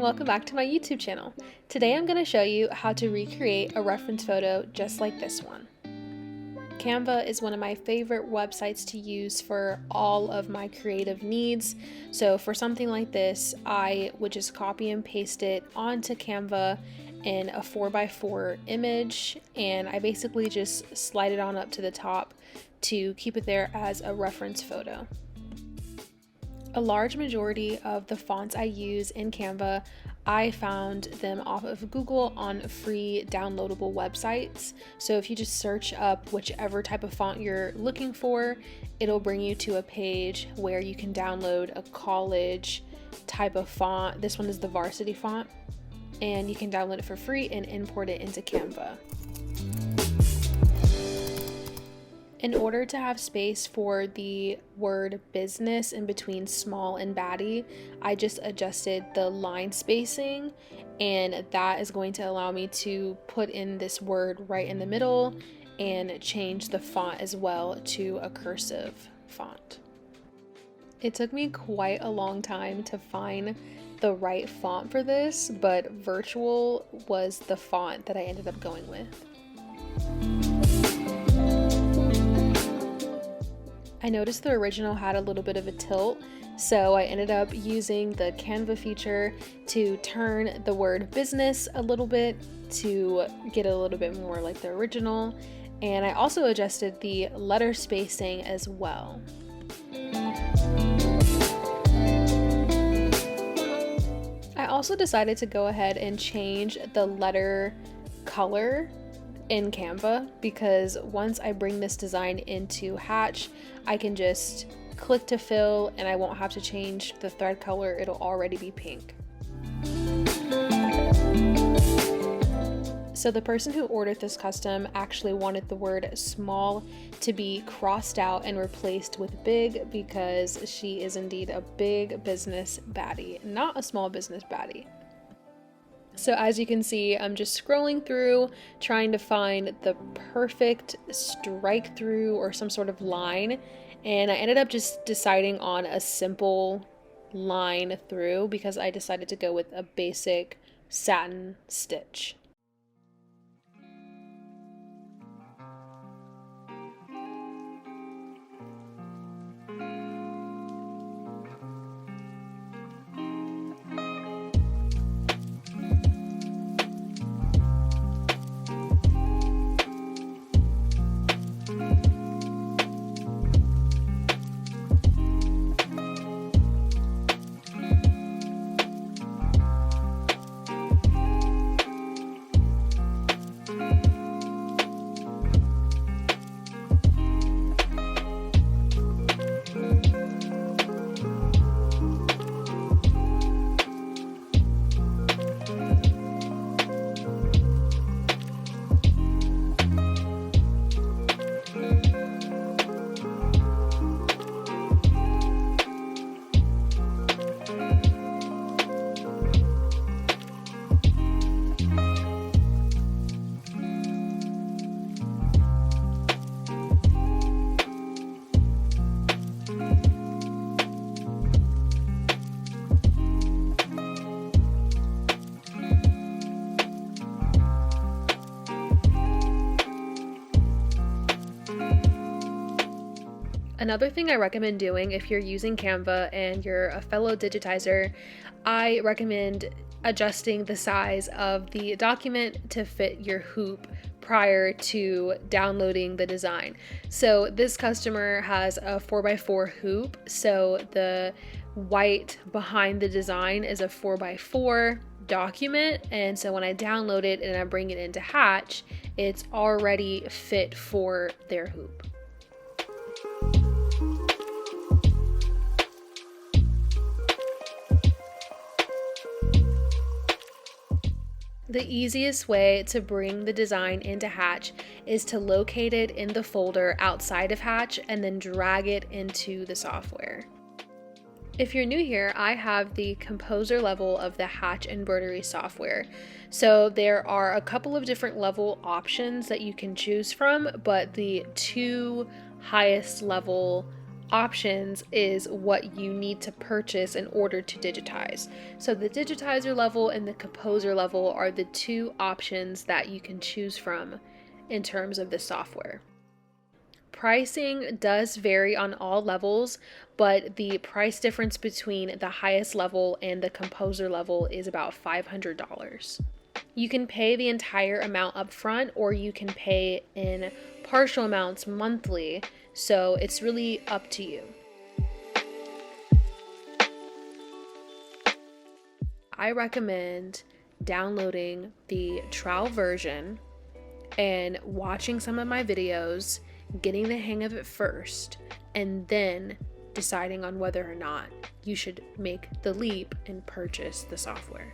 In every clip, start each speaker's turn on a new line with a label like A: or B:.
A: welcome back to my YouTube channel. Today I'm going to show you how to recreate a reference photo just like this one. Canva is one of my favorite websites to use for all of my creative needs. So for something like this, I would just copy and paste it onto Canva in a 4x4 image, and I basically just slide it on up to the top to keep it there as a reference photo. A large majority of the fonts I use in Canva, I found them off of Google on free downloadable websites. So if you just search up whichever type of font you're looking for, it'll bring you to a page where you can download a college type of font. This one is the varsity font, and you can download it for free and import it into Canva. In order to have space for the word business in between small and baddie, I just adjusted the line spacing, and that is going to allow me to put in this word right in the middle and change the font as well to a cursive font. It took me quite a long time to find the right font for this, but Virtual was the font that I ended up going with. I noticed the original had a little bit of a tilt, so I ended up using the Canva feature to turn the word business a little bit to get a little bit more like the original, and I also adjusted the letter spacing as well. I also decided to go ahead and change the letter color in Canva, because once I bring this design into Hatch, I can just click to fill and I won't have to change the thread color. It'll already be pink. So the person who ordered this custom actually wanted the word small to be crossed out and replaced with big, because she is indeed a big business baddie, not a small business baddie. So as you can see, I'm just scrolling through trying to find the perfect strike through or some sort of line, and I ended up just deciding on a simple line through because I decided to go with a basic satin stitch. Another thing I recommend doing if you're using Canva and you're a fellow digitizer, I recommend adjusting the size of the document to fit your hoop prior to downloading the design. So this customer has a 4x4 hoop, so the white behind the design is a 4x4 document, and so when I download it and I bring it into Hatch, it's already fit for their hoop. The easiest way to bring the design into Hatch is to locate it in the folder outside of Hatch and then drag it into the software. If you're new here, I have the composer level of the Hatch embroidery software. So there are a couple of different level options that you can choose from, but the two highest level options is what you need to purchase in order to digitize. So the digitizer level and the composer level are the two options that you can choose from in terms of the software. Pricing does vary on all levels, but the price difference between the highest level and the composer level is about $500. You can pay the entire amount up front, or you can pay in partial amounts monthly, so it's really up to you. I recommend downloading the trial version and watching some of my videos, getting the hang of it first, and then deciding on whether or not you should make the leap and purchase the software.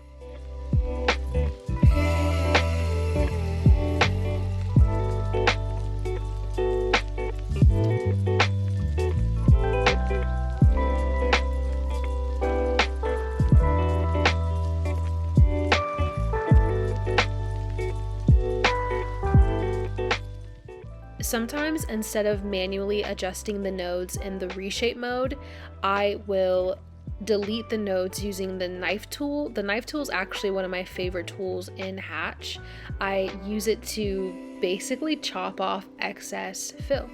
A: Sometimes instead of manually adjusting the nodes in the reshape mode, I will delete the nodes using the knife tool. The knife tool is actually one of my favorite tools in Hatch. I use it to basically chop off excess fill.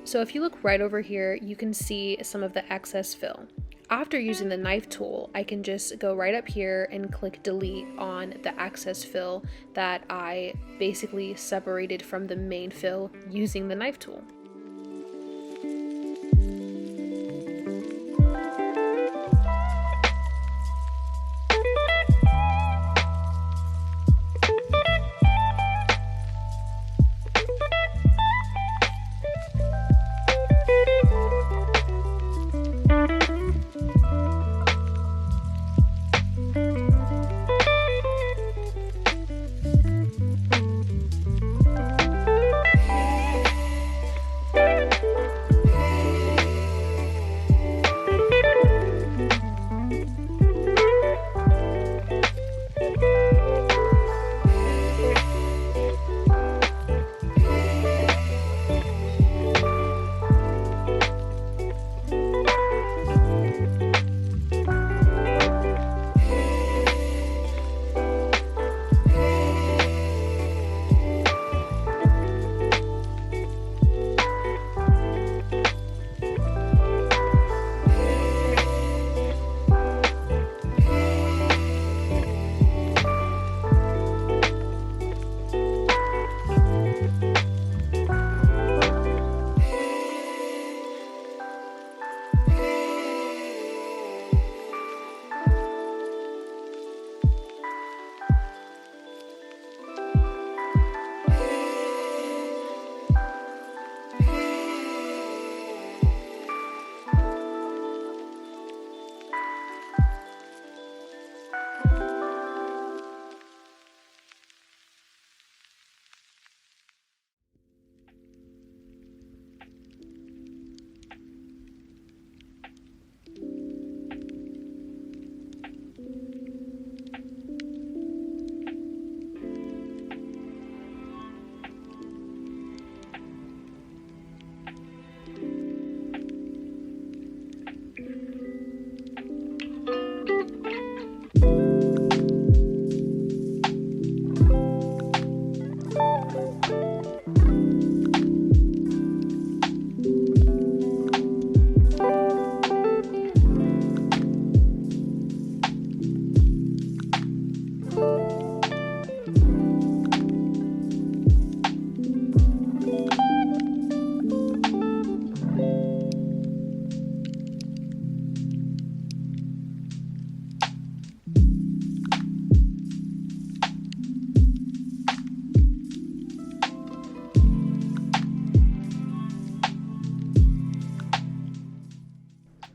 A: So if you look right over here, you can see some of the excess fill. After using the knife tool, I can just go right up here and click delete on the excess fill that I basically separated from the main fill using the knife tool.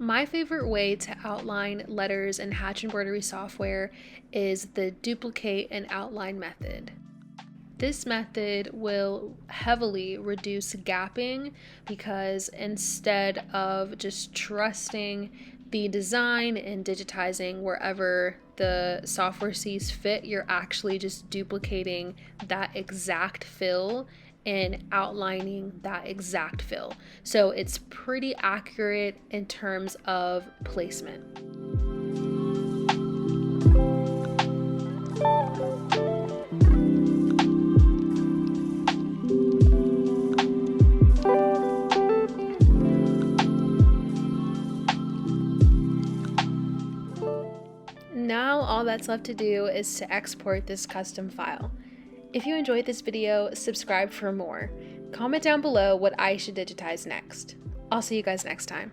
A: My favorite way to outline letters in Hatch embroidery software is the duplicate and outline method. This method will heavily reduce gapping because instead of just trusting the design and digitizing wherever the software sees fit, you're actually just duplicating that exact fill in outlining that exact fill. So it's pretty accurate in terms of placement. Now all that's left to do is to export this custom file. If you enjoyed this video, subscribe for more. Comment down below what I should digitize next. I'll see you guys next time.